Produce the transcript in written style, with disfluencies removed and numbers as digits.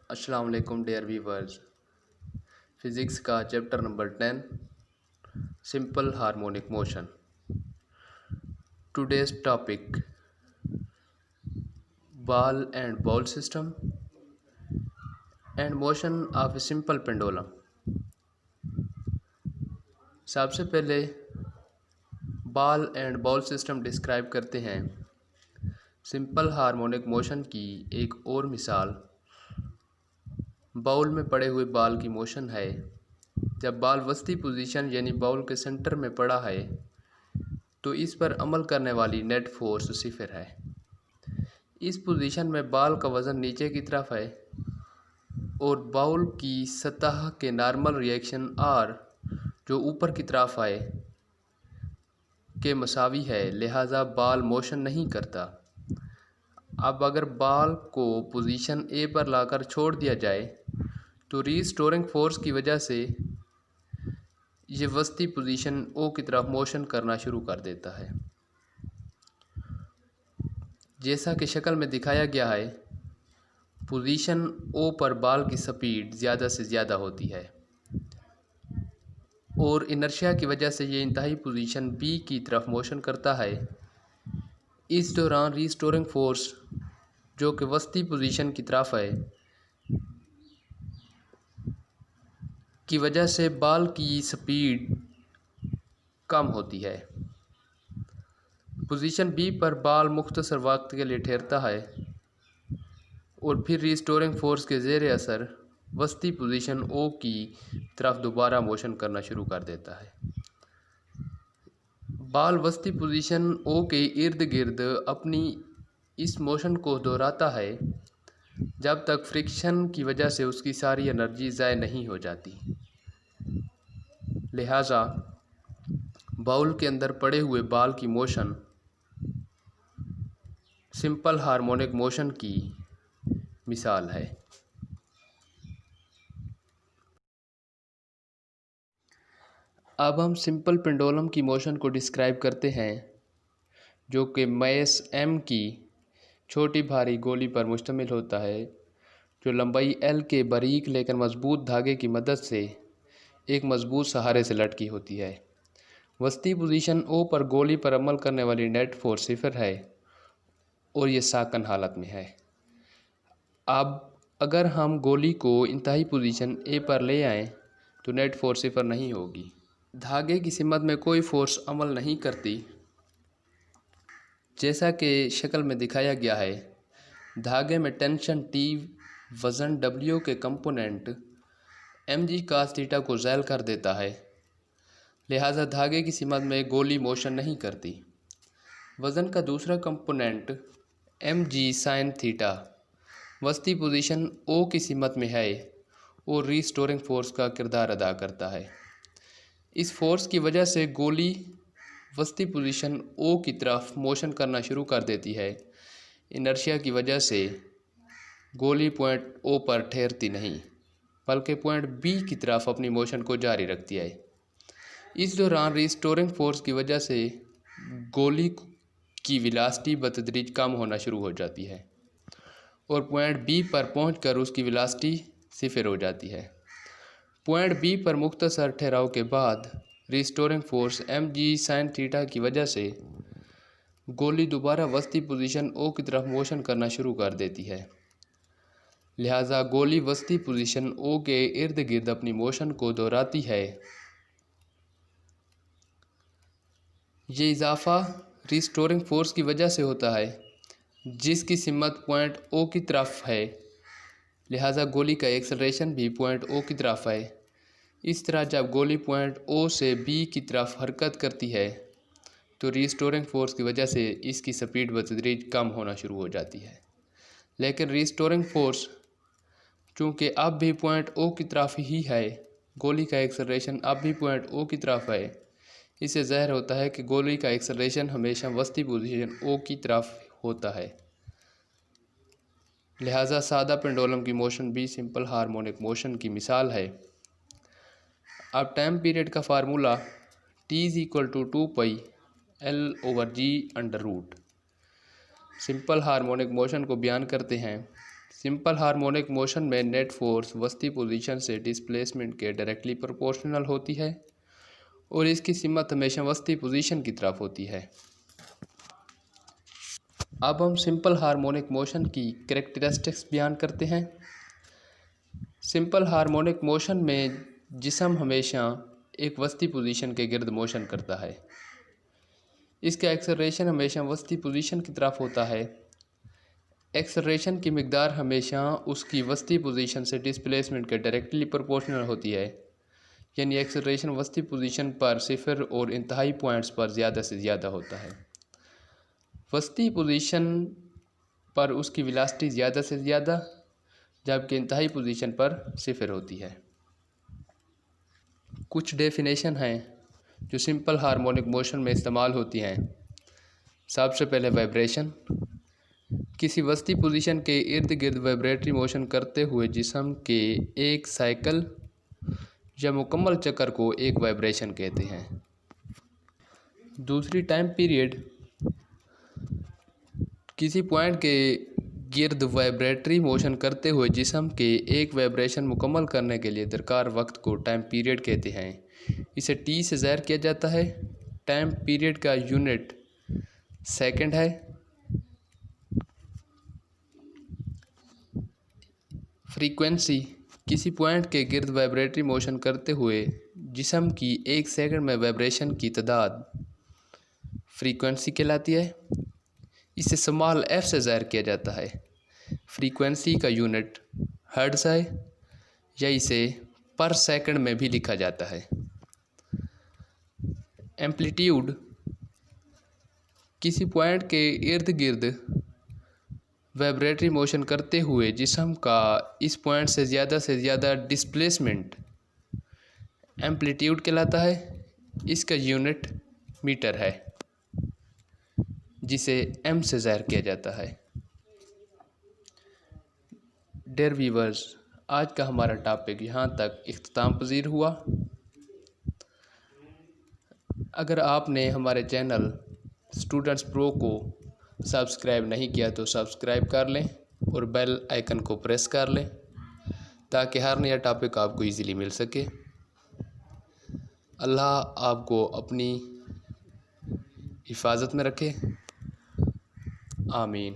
अस्सलाम वालेकुम dear viewers. Physics का chapter number 10 simple harmonic motion. Today's topic ball and bowl system and motion of a simple pendulum. सबसे पहले ball and bowl system describe करते हैं। Simple harmonic motion की एक और मिसाल बाउल में पड़े हुए बॉल की मोशन है। जब बॉल वस्ती पोजीशन यानी बाउल के सेंटर में पड़ा है तो इस पर अमल करने वाली नेट फोर्स 0 है। इस पोजीशन में बॉल का वज़न नीचे की तरफ है और बाउल की सतह के नॉर्मल रिएक्शन आर जो ऊपर की तरफ है के मसावी है, लिहाजा बॉल मोशन नहीं करता। अब अगर बॉल को पोजीशन ए पर लाकर छोड़ दिया जाए तो रीस्टोरिंग फोर्स की वजह से ये वस्ती पोजीशन ओ की तरफ मोशन करना शुरू कर देता है। जैसा कि शक्ल में दिखाया गया है, पोजीशन ओ पर बॉल की स्पीड ज़्यादा से ज़्यादा होती है और इनर्शिया की वजह से ये इंतहाई पोजीशन बी की तरफ मोशन करता है। इस दौरान रीस्टोरिंग फोर्स जो कि वस्ती पोजीशन की तरफ है की वजह से बॉल की स्पीड कम होती है। पोजीशन बी पर बॉल मुख्तसर वक्त के लिए ठहरता है और फिर रीस्टोरिंग फोर्स के ज़ेर असर वस्ती पोजीशन ओ की तरफ दोबारा मोशन करना शुरू कर देता है। बॉल वस्ती पोजीशन ओ के इर्द गिर्द अपनी इस मोशन को दोहराता है जब तक फ्रिक्शन की वजह से उसकी सारी एनर्जी ज़ाय नहीं हो जाती। लिहाजा बाउल के अंदर पड़े हुए बॉल की मोशन सिंपल हार्मोनिक मोशन की मिसाल है। अब हम सिंपल पेंडुलम की मोशन को डिस्क्राइब करते हैं जो कि मैस m की छोटी भारी गोली पर मुश्तमिल होता है जो लंबाई l के बारीक लेकिन मजबूत धागे की मदद से एक मजबूत सहारे से लटकी होती है। वस्ती पोजीशन ओ पर गोली पर अमल करने वाली नेट फोर्स 0 है और ये साकन हालत में है। अब अगर हम गोली को इंतहाई पोजीशन ए पर ले आएँ तो नेट फोर्स 0 नहीं होगी। धागे की सिमत में कोई फोर्स अमल नहीं करती। जैसा कि शक्ल में दिखाया गया है, धागे में टेंशन T वज़न W के कंपोनेंट mg cos थीटा को ज़ैल कर देता है, लिहाजा धागे की सिमत में गोली मोशन नहीं करती। वज़न का दूसरा कंपोनेंट mg sin थीटा वस्ती पोजीशन O की सिमत में है और रीस्टोरिंग फोर्स का किरदार अदा करता है। इस फोर्स की वजह से गोली वस्ती पोजीशन O की तरफ मोशन करना शुरू कर देती है। इनर्शिया की वजह से गोली पॉइंट O पर ठहरती नहीं बल्कि पॉइंट B की तरफ अपनी मोशन को जारी रखती है। इस दौरान रीस्टोरिंग फोर्स की वजह से गोली की वेलोसिटी बतदरीज कम होना शुरू हो जाती है और पॉइंट B पर पहुंचकर उसकी वेलोसिटी 0 हो जाती है। पॉइंट B पर मुख्तसर ठहराव के बाद restoring force mg sin theta की वजह से गोली दोबारा वस्ती पोजीशन O की तरफ मोशन करना शुरू कर देती है। लिहाजा गोली वस्ती पोजीशन O के इर्द गिर्द अपनी मोशन को दोहराती है। ये इजाफा रीस्टोरिंग फोर्स की वजह से होता है जिसकी सिमत पॉइंट O की तरफ है, लिहाजा गोली का एक्सेलरेशन भी पॉइंट O की तरफ है। इस तरह जब गोली पॉइंट O से B की तरफ हरकत करती है तो रीस्टोरिंग फोर्स की वजह से इसकी स्पीड बतदरीज कम होना शुरू हो जाती है। लेकिन रीस्टोरिंग फोर्स चूँकि अब भी पॉइंट O की तरफ ही है, गोली का एक्सेलरेशन अब भी पॉइंट O की तरफ है, इससे ज़ाहिर होता है कि गोली का एक्सेलरेशन हमेशा वस्ती पोजीशन O की तरफ होता है। लिहाजा सादा पेंडुलम की मोशन भी सिंपल हार्मोनिक मोशन की मिसाल है। अब टाइम पीरियड का formula T = 2π L/g under root simple harmonic motion को बयान करते हैं। सिंपल हार्मोनिक मोशन में नेट फोर्स वस्ती पोजीशन से डिस्प्लेसमेंट के डायरेक्टली प्रोपोर्शनल होती है और इसकी सिमत हमेशा वस्ती पोजीशन की तरफ होती है। अब हम सिंपल हार्मोनिक मोशन की कैरेक्टरिस्टिक्स बयान करते हैं। सिंपल हार्मोनिक मोशन में जिस्म हमेशा एक वस्ती पोजीशन के गिर्द मोशन करता है। इसका एक्सेलरेशन हमेशा वस्ती पोजीशन की तरफ होता है। एक्सेलरेशन की मिकदार हमेशा उसकी वस्ती पोजीशन से डिस्प्लेसमेंट के डायरेक्टली प्रोपोर्शनल होती है, यानी एक्सेलरेशन वस्ती पोजीशन पर सिफर और इंतहाई पॉइंट्स पर ज़्यादा से ज़्यादा होता है। वस्ती पोजीशन पर उसकी वेलोसिटी ज़्यादा से ज़्यादा, जबकि इंतहाई पोजीशन पर सिफर होती है। कुछ डेफिनेशन हैं जो सिंपल हार्मोनिक मोशन में इस्तेमाल होती हैं। सबसे पहले वाइब्रेशन। किसी वस्ती पोजीशन के इर्द गिर्द वाइब्रेटरी मोशन करते हुए जिस्म के एक साइकिल या मुकम्मल चक्कर को एक वाइब्रेशन कहते हैं। दूसरी टाइम पीरियड। किसी पॉइंट के गिर्द वाइब्रेटरी मोशन करते हुए जिस्म के एक वाइब्रेशन मुकम्मल करने के लिए दरकार वक्त को टाइम पीरियड कहते हैं। इसे टी से ज़ाहिर किया जाता है। टाइम पीरियड का यूनिट सेकंड है। फ्रीक्वेंसी। किसी पॉइंट के गिर्द वाइब्रेटरी मोशन करते हुए जिस्म की एक सेकंड में वाइब्रेशन की तादाद फ्रीक्वेंसी कहलाती है। इसे स्मॉल एफ से ज़ाहिर किया जाता है। फ्रीक्वेंसी का यूनिट हर्ट्ज़ है या इसे पर सेकंड में भी लिखा जाता है। एम्पलीट्यूड। किसी पॉइंट के इर्द गिर्द वाइब्रेटरी मोशन करते हुए जिस्म का इस पॉइंट से ज़्यादा डिस्प्लेसमेंट एम्पलीट्यूड कहलाता है। इसका यूनिट मीटर है जिसे एम से ज़ाहिर किया जाता है। डियर व्यूअर्स, आज का हमारा टॉपिक यहाँ तक इख्तिताम पज़ीर हुआ। अगर आपने हमारे चैनल स्टूडेंट्स प्रो को सब्सक्राइब नहीं किया तो सब्सक्राइब कर लें और बेल आइकन को प्रेस कर लें ताकि हर नया टॉपिक आपको इजीली मिल सके। अल्लाह आपको अपनी हिफाजत में रखे। आमीन।